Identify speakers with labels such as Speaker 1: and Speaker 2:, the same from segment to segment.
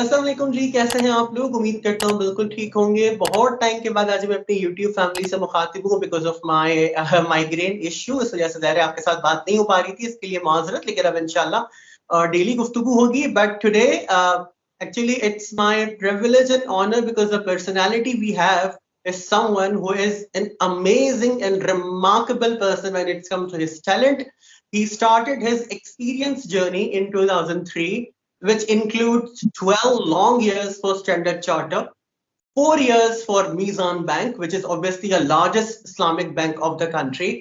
Speaker 1: अस्सलाम वालेकुम जी, कैसे हैं आप लोग? उम्मीद करता हूँ बिल्कुल ठीक होंगे। बहुत टाइम के बाद आज मैं अपनी यूट्यूब फैमिली से मुखातिब हूँ because of my migraine issue. इस वजह से ज़ाहिर है आपके साथ बात नहीं हो पा रही थी, इसके लिए माजरत, लेकिन अब इंशाल्लाह डेली गुफ्तगू होगी। But today actually it's my privilege and honor because the personality we have is someone who is an amazing and remarkable person when it comes to his talent. He started his experience journey in 2003, which includes 12 long years for Standard Chartered, 4 years for Mizan Bank, which is obviously the largest Islamic bank of the country,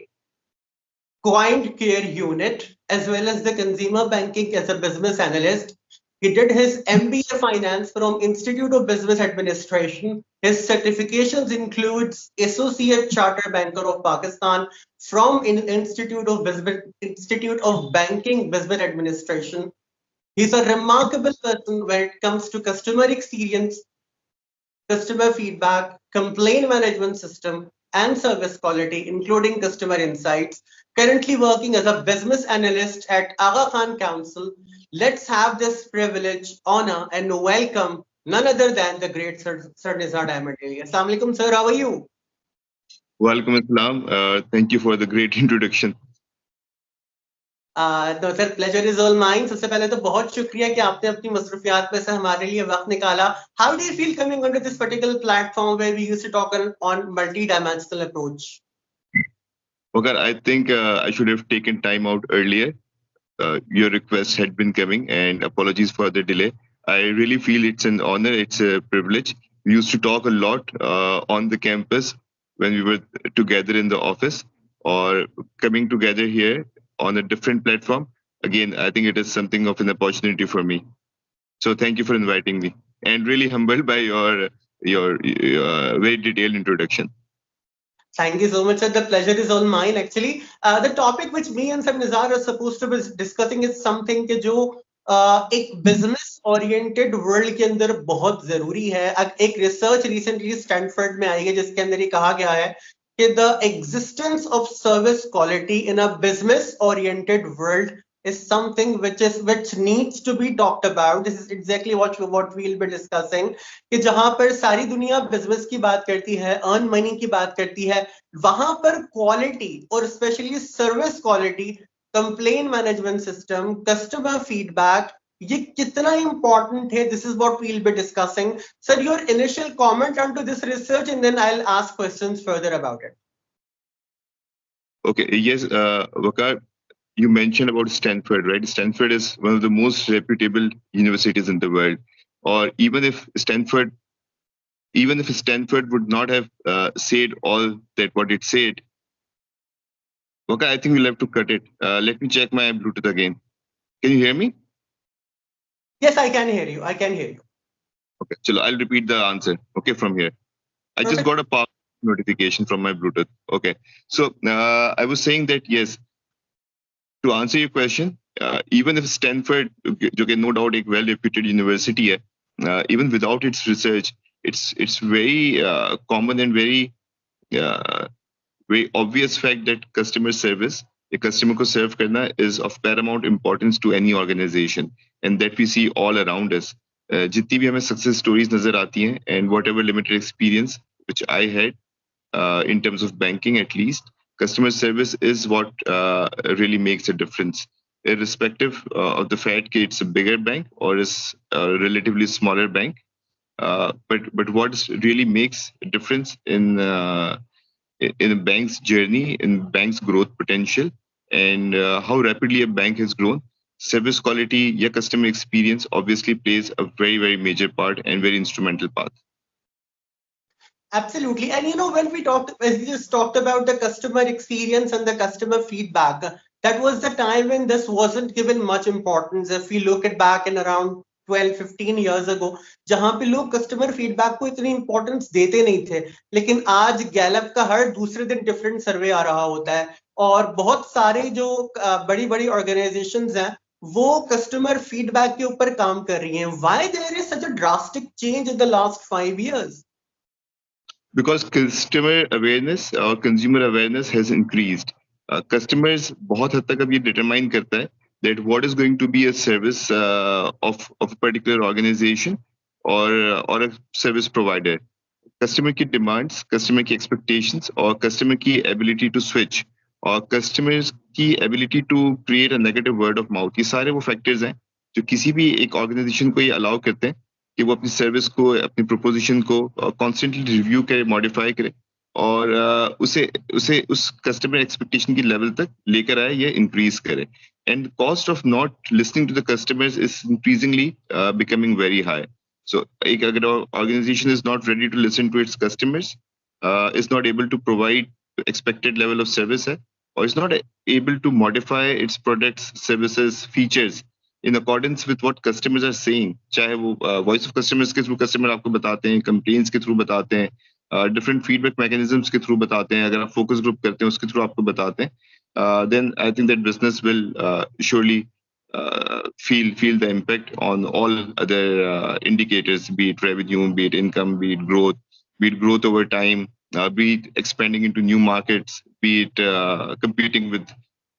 Speaker 1: Coined Care Unit, as well as the consumer banking as a business analyst. He did his MBA Finance from Institute of Business Administration. His certifications includes Associate Chartered Banker of Pakistan from Institute of Banking Business Administration. He's a remarkable person when it comes to customer experience, customer feedback, complaint management system, and service quality, including customer insights. Currently working as a business analyst at Aga Khan Council. Let's have this privilege, honor, and welcome none other than the great Sir Nizar Diamond. Assalamu alaikum, sir. How are you?
Speaker 2: Welcome, Islam. Thank you for the great introduction.
Speaker 1: No sir, pleasure is all mine. सबसे पहले तो बहुत शुक्रिया कि आपने अपनी मसरूफियात में से हमारे लिए वक्त निकाला. How do you feel coming onto this particular platform where we used to talk on multi-dimensional approach?
Speaker 2: Okay, I think I should have taken time out earlier. Your request had been coming, and apologies for the delay. I really feel it's an honor, it's a privilege. We used to talk a lot on the campus when we were together in the office, or coming together here on a different platform. Again, I think it is something of an opportunity for me. So thank you for inviting me, and really humbled by your very detailed introduction.
Speaker 1: Thank you so much, sir. The pleasure is all mine. Actually, the topic which me and Sir Nizar are supposed to be discussing is something कि जो एक business oriented world के अंदर बहुत जरूरी है. एक research recently Stanford में आई है जिसके अंदर ये कहा गया है कि the existence of service quality in a business oriented world is something which needs to be talked about. This is exactly what we'll be discussing. कि जहां पर सारी दुनिया बिजनेस की बात करती है, अर्न मनी की बात करती है, वहां पर क्वालिटी और specially service quality, complain management system, customer feedback, ये कितना इंपॉर्टेंट है. This is what we will be discussing. Sir, your initial comment on to this research and then I will ask questions further about it.
Speaker 2: Okay, yes, Waqar, you mentioned about Stanford, right? Stanford is one of the most reputable universities in the world. Or even if Stanford would not have said all that what it said, okay, I think we'll have to cut it. Let me check my Bluetooth again. Can you hear me?
Speaker 1: Yes, I can hear you. I can hear you.
Speaker 2: Okay, so I'll repeat the answer. Okay, from here. I just got a power notification from my Bluetooth. Okay, so I was saying that yes. To answer your question, even if Stanford, जो कि no doubt a well-reputed university है, even without its research, it's very common and very obvious fact that customer service, a customer को serve करना is of paramount importance to any organization, and that we see all around us. जितनी भी हमें success stories नजर आती हैं, and whatever limited experience which I had in terms of banking at least, customer service is what really makes a difference, irrespective of the fact that it's a bigger bank or is a relatively smaller bank. But what really makes a difference in a bank's journey, in bank's growth potential, and how rapidly a bank has grown, service quality, your customer experience obviously plays a very, very major part and very instrumental part.
Speaker 1: Absolutely. And when we just talked about the customer experience and the customer feedback, that was the time when this wasn't given much importance. If we look at back in around 12-15 years ago, जहां पे लोग customer feedback को इतनी importance देते नहीं थे, लेकिन आज गैलप का हर दूसरे दिन डिफरेंट सर्वे आ रहा होता है, और बहुत सारे जो बड़ी बड़ी ऑर्गेनाइजेशंस हैं वो कस्टमर फीडबैक के ऊपर काम कर रही हैं. Why there is such a drastic change in the last 5 years?
Speaker 2: Because customer awareness or consumer awareness has increased. Customers बहुत हद तक अब ये determine करता है that what is going to be a service of a particular organization और service provider, customer की demands, customer की एक्सपेक्टेशंस और कस्टमर की एबिलिटी टू स्विच और कस्टमर्स की ability to create a negative word of mouth, ये सारे वो फैक्टर्स हैं जो किसी भी एक ऑर्गेनाइजेशन को ये अलाउ करते हैं कि वो अपनी सर्विस को, अपनी प्रोपोजिशन को कॉन्स्टेंटली रिव्यू करे, मॉडिफाई करे और उसे उसे उस कस्टमर एक्सपेक्टेशन की लेवल तक लेकर आए या इंक्रीज करे. And cost of not listening to the customers is increasingly becoming very high. So, एक अगर organization is not ready to listen to its customers, is not able to provide expected level of service है, or is not able to modify its products, services, features in accordance with what customers are saying. चाहे वो voice of customers के through customer आपको बताते हैं, campaigns के through बताते हैं, different feedback mechanisms के through बताते हैं, अगर आप focus group करते हैं उसके through आपको बताते हैं, then I think that business will surely feel the impact on all other indicators, be it revenue, be it income, be it growth over time, be it expanding into new markets, be it competing with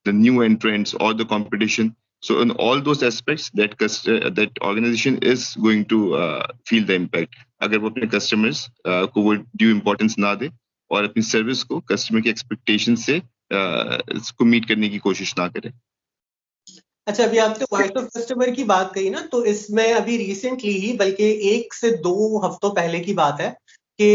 Speaker 2: the new entrants or the competition. So in all those aspects, that organization is going to feel the impact. अगर वो अपने customers को वो due importance ना दे और अपनी service को customer की expectation से इसको meet करने की कोशिश ना करे.
Speaker 1: अच्छा, अभी आपने वॉइस ऑफ कस्टमर की बात कही ना, तो इसमें अभी रिसेंटली ही, बल्कि 1 से 2 हफ्तों पहले की बात है कि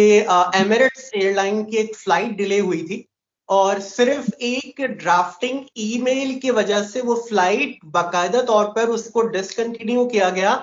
Speaker 1: एमिरेट्स एयरलाइन की एक फ्लाइट डिले हुई थी और सिर्फ एक ड्राफ्टिंग ईमेल की वजह से वो फ्लाइट बाकायदा तौर पर उसको डिसकंटिन्यू किया गया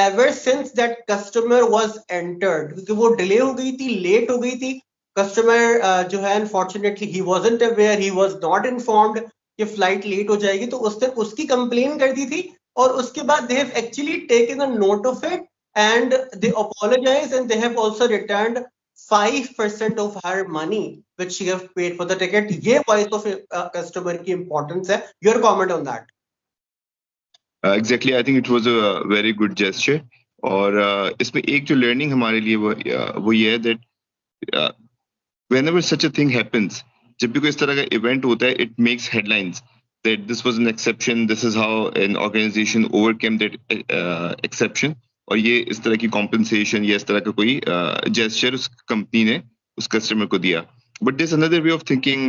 Speaker 1: ever since that customer was entered, क्योंकि वो डिले हो गई थी, लेट हो गई थी. कस्टमर जो है unfortunately he wasn't aware, he was not informed कि फ्लाइट लेट हो जाएगी, तो उसने उसकी कंप्लेन कर दी थी और उसके बाद they have actually taken a note of it and they apologize and they have also returned 5% of her money which she have paid for the ticket. ये voice of customer की importance है. Your comment on that?
Speaker 2: Exactly, I think it was a very good gesture. और इसमें एक जो learning हमारे लिए वो ये है that whenever such a thing happens, जब भी कोई इस तरह का event होता है, it makes headlines that this was an exception, this is how an organization overcame that exception. और ये इस तरह की compensation या इस तरह का कोई gesture उस company ने उस customer को दिया. But there's another way of thinking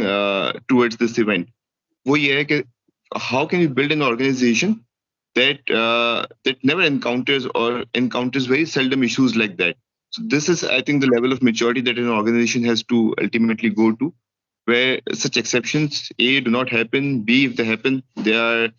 Speaker 2: towards this event. वो ये है कि how can you build an organization that never encounters very seldom issues like that. So this is, I think, the level of maturity that an organization has to ultimately go to, where such exceptions A do not happen, B if they happen, they are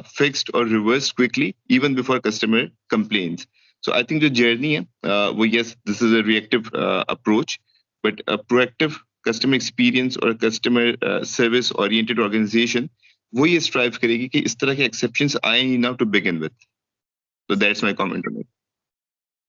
Speaker 2: fixed or reversed quickly even before customer complains. So I think the journey, well, yes, this is a reactive approach, but a proactive customer experience or a customer service oriented organization वो ये strive करेगी कि इस तरह के exceptions आए ही ना to begin with. So that's my comment on it.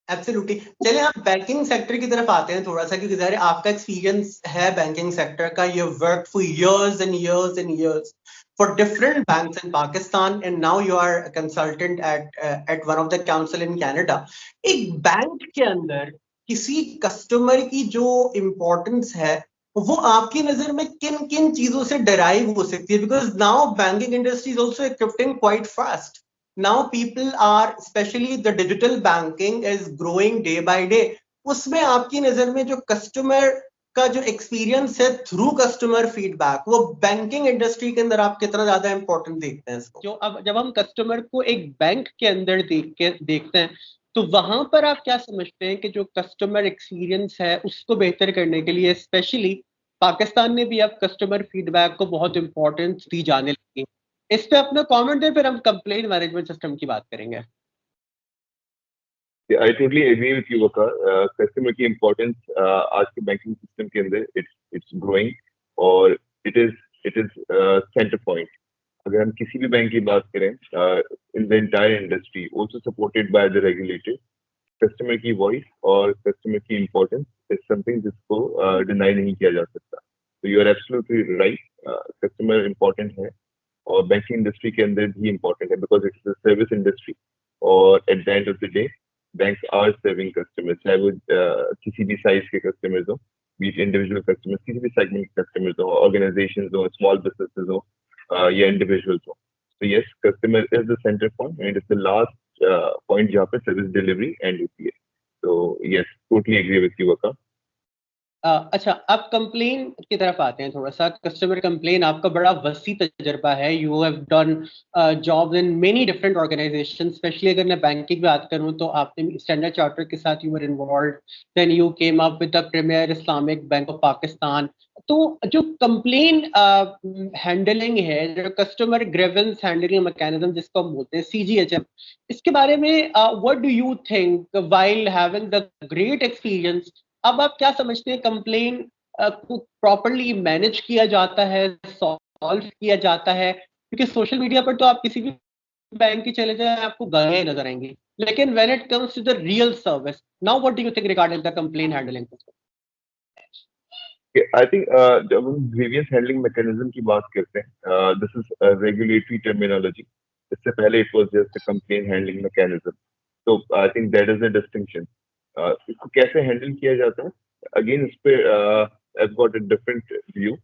Speaker 1: Absolutely. चलिए आप बैंकिंग सेक्टर की तरफ आते हैं थोड़ा सा, क्योंकि ज़ाहिर है आपका एक्सपीरियंस है बैंकिंग सेक्टर का. You work for years and years and years for different banks in Pakistan and now you are a consultant at one of the council in Canada. एक बैंक के अंदर किसी कस्टमर की जो importance है वो आपकी नजर में किन किन चीजों से डराइव हो सकती है? Because now banking industry is also equipping quite fast. Now people are, especially the digital banking is growing day by day. उसमें आपकी नजर में जो कस्टमर का जो एक्सपीरियंस है थ्रू कस्टमर फीडबैक, वो बैंकिंग इंडस्ट्री के अंदर आप कितना ज्यादा इंपॉर्टेंट देखते हैं इसको? जो अब जब हम कस्टमर को एक बैंक के अंदर देखते हैं तो वहां पर आप क्या समझते हैं कि जो कस्टमर एक्सपीरियंस है उसको बेहतर करने के लिए स्पेशली पाकिस्तान में भी अब कस्टमर फीडबैक को बहुत इंपॉर्टेंस दी जाने लगी. इस पे अपना कमेंट है, फिर हम कंप्लेंट मैनेजमेंट सिस्टम की बात करेंगे.
Speaker 2: I totally agree with you, Waqar. Customer की importance आज के banking system के अंदर it's growing और it is center point. अगर हम किसी भी बैंक की बात करें in the entire industry, also supported by the regulator, customer की voice और customer की importance is something जिसको deny नहीं किया जा सकता. So you are absolutely right. Customer important है और बैंकिंग इंडस्ट्री के अंदर भी इम्पोर्टेंट है because it's a service industry और at the end of the day banks are serving customers, चाहे वो किसी भी साइज के कस्टमर्स हो, बीच इंडिविजुअल कस्टमर्स, किसी भी सेगमेंट के कस्टमर्स हो, ऑर्गेनाइजेशंस हो, स्मॉल बिजनेसेस हो या इंडिविजुअल्स हो. तो yes, customer is the centre point and it's the last point जहाँ पे सर्विस डिलीवरी एंड होती है. So yes, totally agree with you, Waka.
Speaker 1: अच्छा, अब कंप्लेन की तरफ आते हैं थोड़ा सा। कस्टमर कंप्लेन आपका बड़ा वसी तजर्बा है, you have done jobs in many different organization. Specially अगर मैं बैंकिंग की बात करूं तो आपने स्टैंडर्ड चार्टर के साथ you were involve, then you came up with the Premier Islamic Bank of Pakistan. तो जो कंप्लेन हैंडलिंग है, जो कस्टमर ग्रीवेंस हैंडलिंग मैकेनिज्म जिसको हम बोलते हैं CGHM, इसके बारे में what do you think while having the great experience? अब आप क्या समझते हैं, कंप्लेन को प्रॉपरली मैनेज किया जाता है, सॉल्व किया जाता है? क्योंकि सोशल मीडिया पर तो आप किसी भी बैंक की चले जाए आपको गायें नजर आएंगी, लेकिन when it comes to the real service, now what do you think regarding the complain handling?
Speaker 2: I think जब हम ग्रीवियंस हैंडलिंग मैकेनिज्म की बात करते हैं, दिस इज रेगुलेटरी टर्मिनोलॉजी। इससे पहले it was just a complain handling mechanism. तो I think that is the distinction. इसको कैसे हैंडल किया जाता है, अगेन इस पे I got a different view.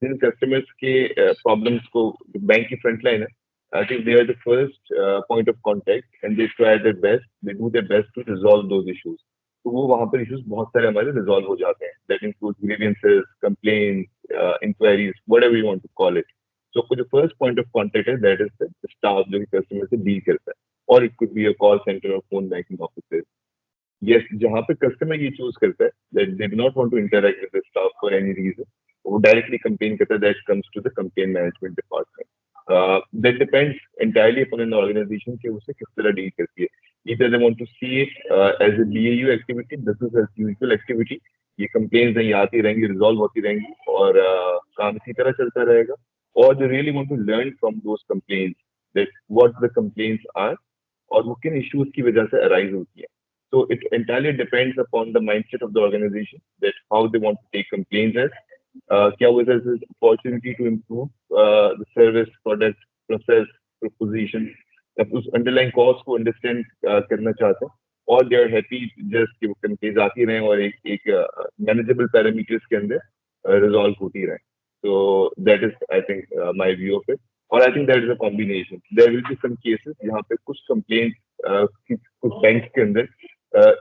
Speaker 2: जिन कस्टमर्स के प्रॉब्लम्स को बैंक की फ्रंट लाइन है, I think they are the first point of contact and they try their best, they do their best to resolve those issues. तो वो वहां पर issues बहुत सारे हमारे रिजॉल्व हो जाते हैं। That includes grievances, complaints, inquiries, whatever you want to call it. So जो फर्स्ट पॉइंट ऑफ कॉन्टेक्ट है, दैट इज द स्टाफ जो कस्टमर से डील करता है, और it could be a call centre और फोन बैंकिंग ऑफिसर। यस, जहाँ पे कस्टमर ये चूज करता है that they do not want to interact with the staff for any reason, वो डायरेक्टली कंप्लेन करता है, that comes to the complain management department. That depends entirely upon an organization कि उसे किस तरह डील करती है। Either they want to see it as a BAU activity, business as usual activity, ये कंप्लेन्स नहीं आती रहेंगी, रिजॉल्व होती रहेंगी, और काम इसी तरह चलता रहेगा, और they really want to learn from those complaints that what the complaints are और वो किन issues की वजह से arise होती है। So it entirely depends upon the mindset of the organization that how they want to take complaints as, क्या वो as an opportunity to improve the service, product, process, proposition, उस अंडरलाइन कॉज को understand करना चाहते हैं, और they are happy just कि वो कंप्लेंट्स आती रहें और एक मैनेजेबल पैरामीटर्स के अंदर रिजॉल्व होती रहें। So that is I think my view of it, और I think that is a combination. There will be some cases जहाँ पे कुछ कंप्लेंट्स कुछ बैंक के अंदर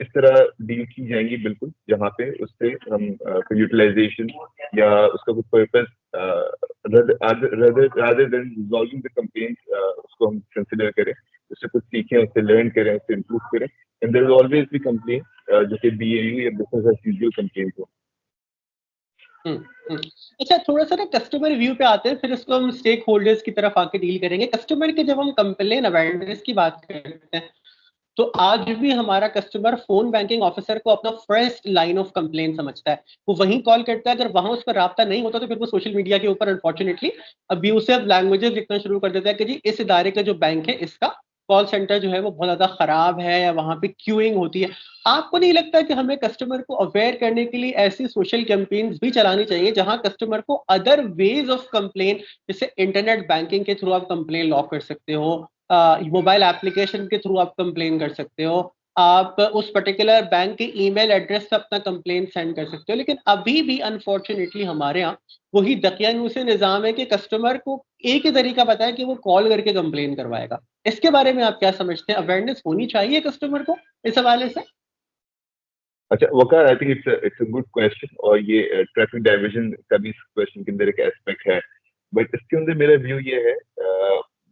Speaker 2: इस तरह डील की जाएंगी, बिल्कुल, जहाँ पे उससे हम यूटिलाइजेशन या उसका कुछ purpose rather than resolving the complaint, उसको हम कंसिडर करें, उससे कुछ सीखें, उससे लर्न करें, उससे इम्प्रूव करें। And there will always be complaint जो कि BAU या बिजनेस एज यूजुअल कंप्लेंट हो।
Speaker 1: अच्छा, थोड़ा सा ना कस्टमर रिव्यू पे आते हैं, फिर इसको हम स्टेक होल्डर्स की तरफ आके डील करेंगे। कस्टमर के जब हम कंप्लेन अवेयरनेस की बात करते हैं, तो आज भी हमारा कस्टमर फोन बैंकिंग ऑफिसर को अपना फर्स्ट लाइन ऑफ कंप्लेन समझता है, वो वहीं कॉल करता है। अगर वहां उस पर राब्ता नहीं होता तो फिर वो सोशल मीडिया के ऊपर अनफॉर्चुनेटली अब्यूसिव लैंग्वेजेस लिखना शुरू कर देता है कि जी इस इदारे का जो बैंक है इसका कॉल सेंटर जो है वो बहुत ज्यादा खराब है, या वहां पे क्यूइंग होती है। आपको नहीं लगता कि हमें कस्टमर को अवेयर करने के लिए ऐसी सोशल कैंपेन्स भी चलानी चाहिए जहां कस्टमर को अदर वेज ऑफ कंप्लेन, जैसे इंटरनेट बैंकिंग के थ्रू आप कंप्लेन लॉक कर सकते हो, मोबाइल एप्लीकेशन के थ्रू आप कंप्लेन कर सकते हो, आप उस पर्टिकुलर बैंक के ईमेल एड्रेस पे अपना कंप्लेन सेंड कर सकते हो। लेकिन अभी भी अनफॉर्चुनेटली हमारे यहाँ वही दकियानूसी निज़ाम है कि कस्टमर को एक ही तरीका पता है कि वो कॉल करके कंप्लेन करवाएगा। इसके बारे में आप क्या समझते हैं? अवेयरनेस होनी चाहिए कस्टमर को इस हवाले से?
Speaker 2: अच्छा Waqar, I think it's a good question, और ये ट्रैफिक डाइवर्जन का भी इस क्वेश्चन के अंदर एक एस्पेक्ट है। बट इसके अंदर मेरा व्यू ये है,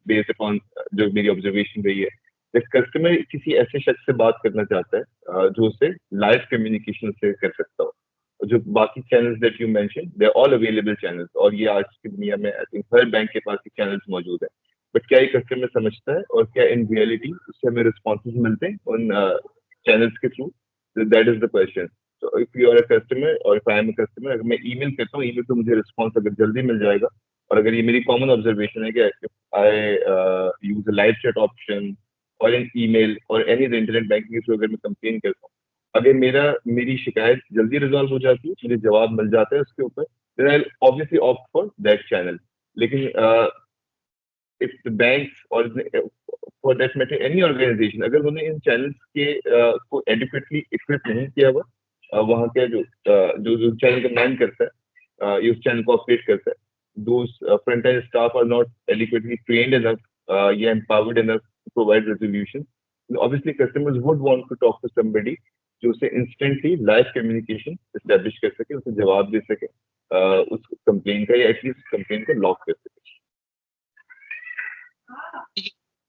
Speaker 2: बेस्ड अपॉन जो मेरी ऑब्जर्वेशन रही है, कस्टमर किसी ऐसे शख्स से बात करना चाहता है जो उसे लाइव कम्युनिकेशन से कर सकता हो। जो बाकी channels that you mention, they are all available channels, और ये आज की दुनिया में आई थिंक हर बैंक के पास ये चैनल्स मौजूद है। बट क्या ये कस्टमर समझता है, और क्या इन रियलिटी उससे हमें रिस्पॉन्सेज मिलते हैं उन चैनल्स के through? That is the question. So if you are a customer or if I am a customer, अगर मैं ईमेल करता हूँ, ईमेल तो मुझे रिस्पॉन्स अगर जल्दी मिल जाएगा, और अगर ये मेरी कॉमन ऑब्जर्वेशन है कि I use a live chat option और एन ईमेल और एनी इंटरनेट बैंकिंग के थ्रू अगर मैं कंप्लेन करता हूँ, अगर मेरी शिकायत जल्दी रिजॉल्व हो जाती है, मुझे जवाब मिल जाता है उसके ऊपर, then I obviously opt for that channel. लेकिन if the banks or for that matter any organization, अगर उन्होंने इन चैनल्स के को adequately equip नहीं किया हुआ, वहाँ के जो चैनल का मैन करता है, ये उस चैनल को ऑपरेट करता है, those front-end staff are not adequately trained enough, या empowered enough to provide resolution, obviously customers would want to talk to somebody जो उसे इंस्टेंटली लाइव कम्युनिकेशन एस्टेब्लिश कर सके, उसे जवाब दे सके उस कंप्लेन का, या एटलीस्ट कंप्लेन को लॉक कर सके।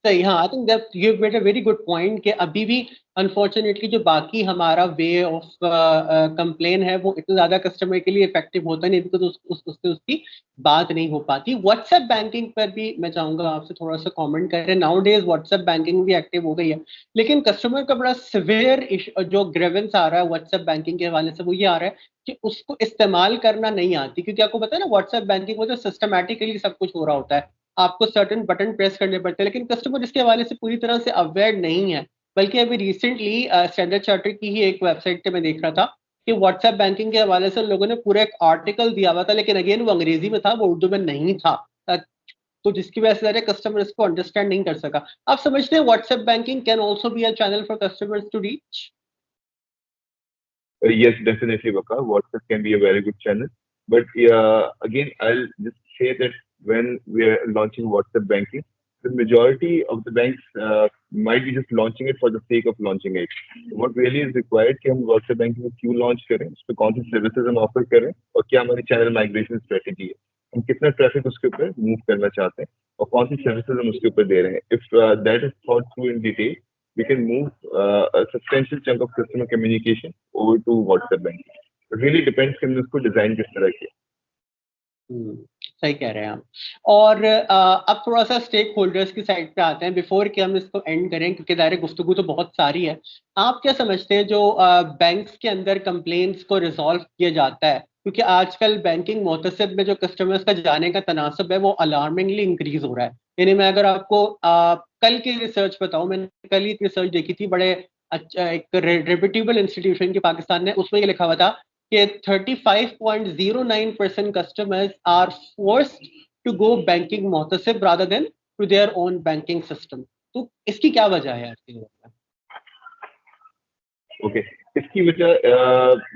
Speaker 1: सही, हाँ, आई think that you made a very good point कि अभी भी अनफॉर्चुनेटली जो बाकी हमारा वे ऑफ कंप्लेन है वो इतना ज्यादा कस्टमर के लिए इफेक्टिव होता नहीं, बिकॉज उससे उसकी बात नहीं हो पाती। व्हाट्सएप बैंकिंग पर भी मैं चाहूंगा आपसे थोड़ा सा कमेंट करें। नाउ डेज व्हाट्सएप बैंकिंग भी एक्टिव हो गई है, लेकिन कस्टमर का बड़ा सिवियर जो ग्रेवेंस आ रहा है व्हाट्सएप बैंकिंग के हवाले से वो ये आ रहा है कि उसको इस्तेमाल करना नहीं आती, क्योंकि आपको पता है ना व्हाट्सएप बैंकिंग में तो सिस्टमैटिकली सब कुछ हो रहा होता है, आपको सर्टेन बटन प्रेस करने पड़ते हैं, लेकिन कस्टमर इसके हवाले से पूरी तरह से अवेयर नहीं है। बल्कि अभी रिसेंटली स्टैंडर्ड चार्टर्ड की ही एक वेबसाइट पे मैं देख रहा था कि व्हाट्सएप बैंकिंग के हवाले से लोगों ने पूरा एक आर्टिकल दिया हुआ था, लेकिन अगेन वो अंग्रेजी में था, वो उर्दू में नहीं था। तो जिसकी वजह से कस्टमर इसको अंडरस्टैंड नहीं कर सका। आप समझते हैं WhatsApp banking can also be a channel for customers to reach?
Speaker 2: Yes, definitely, Waka. WhatsApp can be a very good channel. But again, I'll just say that when we are launching WhatsApp banking, the majority of the banks might be just launching it for the sake of launching it. What really is required कि हम WhatsApp banking को क्यों launch करें, उस पर कौन सी services हम offer करें, और क्या हमारी channel migration strategy है, हम कितना traffic उसके ऊपर move करना चाहते हैं, और कौन सी services हम उसके ऊपर दे रहे हैं. If that is thought through in detail, we can move a substantial chunk of customer communication over to WhatsApp banking. It really depends कि हमने उसको डिजाइन किस तरह किया।
Speaker 1: सही कह रहे हैं आप। और अब थोड़ा सा स्टेक होल्डर्स की साइड पे आते हैं बिफोर कि हम इसको एंड करें, क्योंकि दायरे गुफ्तगू तो बहुत सारी है। आप क्या समझते हैं जो बैंक्स के अंदर कंप्लेंट्स को रिजॉल्व किया जाता है, क्योंकि आजकल बैंकिंग मोतसिब में जो कस्टमर्स का जाने का तनासब है वो अलार्मिंगली इंक्रीज हो रहा है। यानी मैं अगर आपको कल की रिसर्च बताऊं, मैंने कल ही रिसर्च देखी थी, बड़े अच्छा एक रेप्यूटेबल इंस्टीट्यूशन की पाकिस्तान ने, उसमें ये लिखा हुआ था कि 35.09% customers are forced to go banking Mohtasib rather than to their own banking system। तो इसकी क्या वजह है आपके नज़र में?
Speaker 2: ओके, इसकी वजह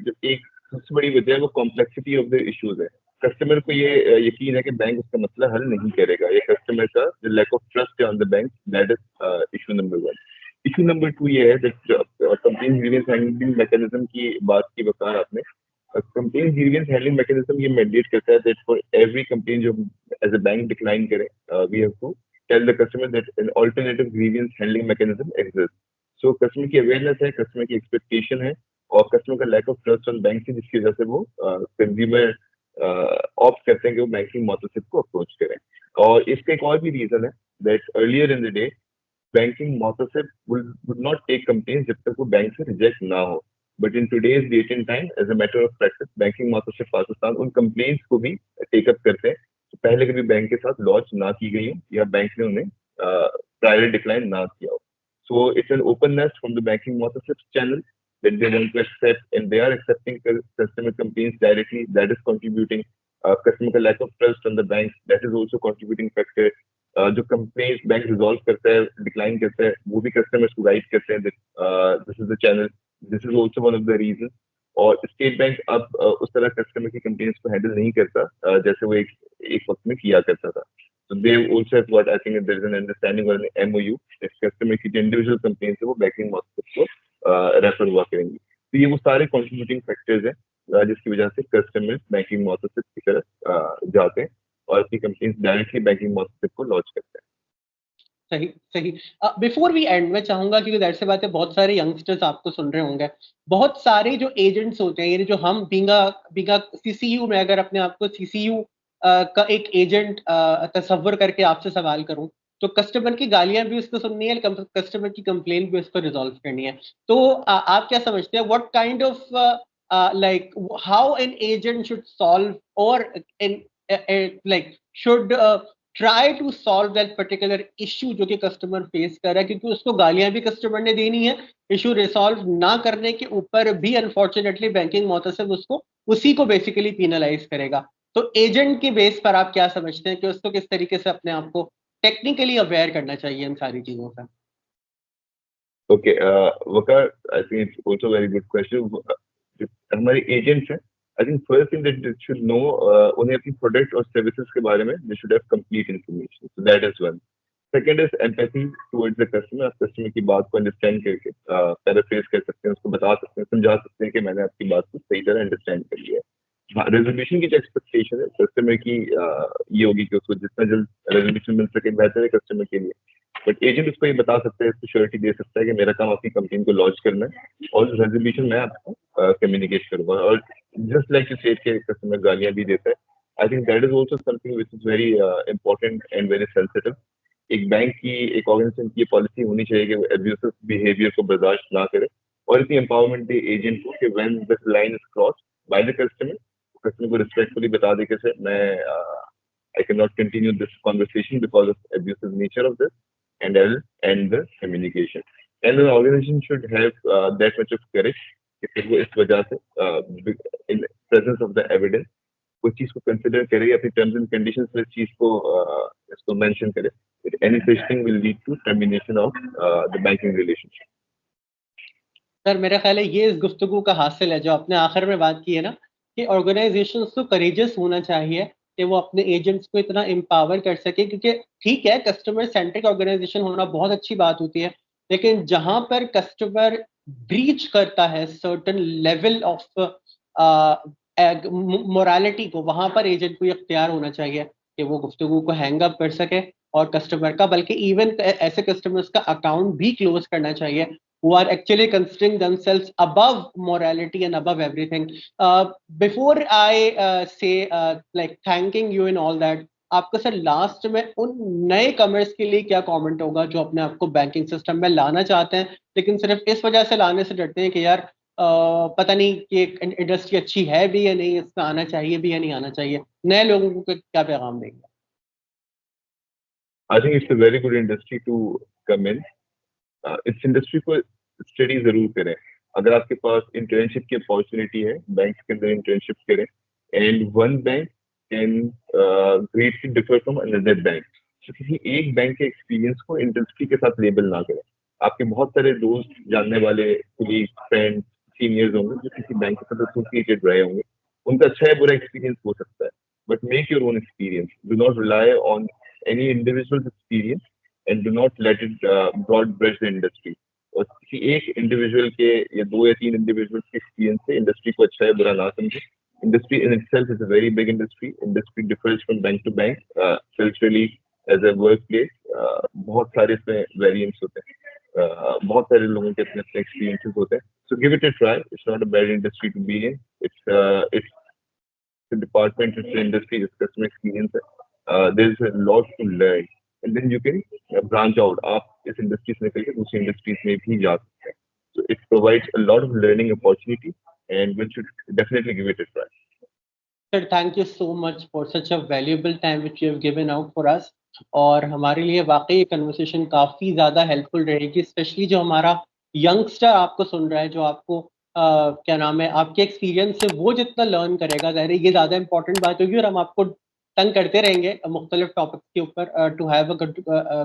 Speaker 2: जो एक सबसे बड़ी वजह है वो कॉम्प्लेक्सिटी ऑफ द इश्यूज है। कस्टमर को ये यकीन है कि बैंक उसका मसला हल नहीं करेगा। ये कस्टमर का जो लैक ऑफ ट्रस्ट है on the bank, that is issue number 1। Issue number 2 ये है that complaint grievance handling mechanism की बात की बता आपने। कंप्लेंट ग्रीवेंस हैंडलिंग मैकेनिज्म ये मैंडेट करता है दैट फॉर एवरी कंप्लेंट जो एज अ बैंक डिक्लाइन करें, we have to tell the customer that an alternative grievance handling mechanism exist. So customer की अवेयरनेस है, कस्टमर की एक्सपेक्टेशन है, और कस्टमर का lack of trust on bank है, जिसकी वजह से वो कंज्यूमर ऑप्ट करते हैं कि वो बैंकिंग मोतसिब को अप्रोच करें। और इसका एक और भी रीजन है that earlier in the day banking Mohtasib would not take complaints जब तक वो बैंक से रिजेक्ट ना हो। But in today's date and time as a matter of practice banking Mohtasib Pakistan उन कंप्लेंट्स को भी टेकअप करते हैं तो पहले कभी बैंक के साथ लॉन्च ना की गई हो या बैंक ने उन्हें प्रायर डिक्लाइन ना किया हो। So it's an openness from the banking motorcycle channel that they want to accept, and they are accepting customer complaints directly. That is contributing. Customer lack of trust on the banks, that is also contributing factor. जो complaints bank resolve करता है, decline करता है, वो भी customers को guide करते हैं that this is the channel. This is also one of the reasons. और स्टेट बैंक अब उस तरह कस्टमर की कंप्लेंट्स को हैंडल नहीं करता जैसे वो एक वक्त में किया करता था। So they also have what I think there is an understanding or an MOU that customer की जो individual complaints है वो banking motorcycle को रेफर हुआ करेंगी। तो ये वो सारे contributing factors हैं जिसकी वजह से customers banking motorcycle की तरफ जाते हैं और अपनी complaints directly banking motorcycle को लॉन्च करते हैं।
Speaker 1: सही सही। बिफोर वी एंड मैं चाहूंगा, क्योंकि दैट से बात है, बहुत सारे यंगस्टर्स आपको सुन रहे होंगे, बहुत सारे जो एजेंट्स होते हैं, यानी जो हम बींगा सीसीयू में अगर अपने आप को सीसीयू का एक एजेंट तस्वर करके आपसे सवाल करूं, तो कस्टमर की गालियां भी उसको सुननी है, कस्टमर की कंप्लेंट भी उसको रिजॉल्व करनी है। तो आप क्या समझते हैं, what kind of like how an agent should solve और like should try to solve that particular issue जो कि कस्टमर फेस कर रहा है, क्योंकि उसको गालियां भी कस्टमर ने देनी है, इशू रिसॉल्व ना करने के ऊपर भी अनफॉर्चुनेटली बैंकिंग मोतसिब उसको उसी को बेसिकली पीनलाइज करेगा। तो एजेंट के बेस पर आप क्या समझते हैं कि उसको किस तरीके से अपने आप को टेक्निकली अवेयर करना चाहिए इन सारी चीजों से?
Speaker 2: Okay Waqar, I think it's also very good question. हमारे एजेंट्स हैं, I think first thing that they should know उन्हें अपनी प्रोडक्ट और सर्विसेज के बारे में they should have complete information. So that is one. Second is empathy towards the customer. आप customer की बात को अंडरस्टैंड करके पैराफ्रेज कर सकते हैं, उसको बता सकते हैं, समझा सकते हैं कि मैंने आपकी बात को सही तरह अंडरस्टैंड कर लिया है। रेजोल्यूशन की जो एक्सपेक्टेशन है कस्टमर की ये होगी कि उसको जितना जल्द रेजोल्यूशन मिल सके बेहतर है कस्टमर के लिए। बट एजेंट उसको ये बता सकता है, इसको श्योरिटी दे सकता है कि मेरा काम आपकी कंपनी को लॉन्च करना है और रेजोल्यूशन मैं आपको कम्युनिकेट करूंगा। और जस्ट लाइक यू सेड के कस्टमर गालियां भी देता है, I think that is also something which is very important and very sensitive. एक बैंक की, एक ऑर्गेनाइजेशन की पॉलिसी होनी चाहिए कि वो एब्यूसिव बिहेवियर को बर्दाश्त ना करे और इतनी एम्पावरमेंट दे एजेंट को कि when this line is cross by the customer को रिस्पेक्टफुली बता दे कि सर मैं I cannot continue this conversation because of abusive nature of this, and I will end the communication. And the organization should have that much of courage कि फिर वो इस वजह से in presence of the evidence कोई चीज को consider करे, अपनी टर्म्स एंड कंडीशंस में इस चीज को इसको मेंशन करे, any such thing will lead to termination of the banking relationship.
Speaker 1: Sir मेरा ख्याल है ये इस गुफ्तगू का हासिल है जो आपने आखिर में बात की है ना, कि ऑर्गेनाइजेशंस को करेजियस होना चाहिए कि वो अपने एजेंट्स को इतना एम्पावर कर सके, क्योंकि ठीक है कस्टमर सेंट्रिक ऑर्गेनाइजेशन होना बहुत अच्छी बात होती है, लेकिन जहां पर कस्टमर ब्रीच करता है सर्टेन लेवल ऑफ मोरालिटी को, वहां पर एजेंट को इख्तियार होना चाहिए कि वो गुफ्तगू को हैंग अप कर सके और कस्टमर का, बल्कि इवन ऐसे कस्टमर्स का अकाउंट भी क्लोज करना चाहिए who are actually considering themselves above morality and above everything. Before I say like thanking you and all that, आपका सर लास्ट में उन नए कमर्स के लिए क्या कमेंट होगा जो अपने आप को बैंकिंग सिस्टम में लाना चाहते हैं लेकिन सिर्फ इस वजह से लाने से डरते हैं कि यार पता नहीं कि इंडस्ट्री अच्छी है भी या नहीं, इसमें आना चाहिए भी या नहीं आना चाहिए, नए लोगों को क्या पैगाम देंगे?
Speaker 2: I think it's a very good industry to come in. इस इंडस्ट्री को स्टडी जरूर करें। अगर आपके पास इंटर्नशिप की अपॉर्चुनिटी है, बैंक के अंदर इंटर्नशिप करें, and one bank can greatly differ from another bank. तो किसी एक बैंक के एक्सपीरियंस को इंडस्ट्री के साथ लेबल ना करें। आपके बहुत सारे दोस्त, जानने वाले, कोलीग, फ्रेंड, सीनियर्स होंगे जो किसी बैंक के साथ एसोसिएटेड रहे होंगे, उनका अच्छा या बुरा एक्सपीरियंस हो सकता है, but make your own experience. Do not rely on any individual experience and do not let it broad brush the industry. और किसी एक इंडिविजुअल के या दो या तीन इंडिविजुअल के एक्सपीरियंस से इंडस्ट्री को अच्छा है बुरा ना समझे। Industry in itself is a very big industry. Industry differs from bank to bank culturally as a work place. बहुत सारे इसमें वेरिएंट्स होते हैं, बहुत सारे लोगों के अपने अपने एक्सपीरियंसेस होते हैं। So give it a try, it's not a bad industry to be in. It's department, it's industry, it's customer experience है। There is a lot to learn and then you can branch out. आप इस industry से निकल के दूसरी industries में भी जा सकते हैं। So it provides a lot of learning opportunity and one should definitely give it a try.
Speaker 1: Sir, thank you so much for such a valuable time which you have given out for us. और हमारे लिए वाकई ये conversation काफ़ी ज़्यादा helpful रहेगी, specially जो हमारा यंगस्टर आपको सुन रहा है, जो आपको क्या नाम है, आपके एक्सपीरियंस से वो जितना लर्न करेगा, ज़ाहिर है ये ज़्यादा इंपॉर्टेंट बात होगी। और हम आपको तंग करते रहेंगे मुख्तलिफ टॉपिक्स के ऊपर to have a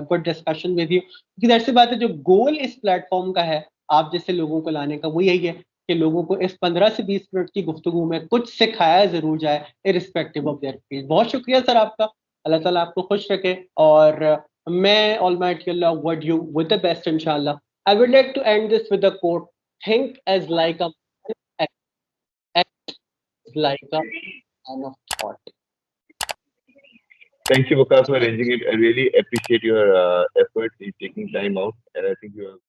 Speaker 1: good discussion with you, क्योंकि दैट सी बात है, जो गोल इस प्लेटफॉर्म का है आप जैसे लोगों को लाने का, वो यही है कि लोगों को इस 15 से 20 मिनट की गुफ्तगू में कुछ सिखाया जरूर जाए इरिस्पेक्टिव ऑफ देयर फील्ड। बहुत शुक्रिया सर आपका, अल्लाह ताला आपको खुश रखे और मैं almighty Allah word you with the best इंशाल्लाह। I would like to end this with a quote, think as like a like a man of thought.
Speaker 2: Thank you, Vikas, for arranging it. I really appreciate your efforts in taking time out, and I think you have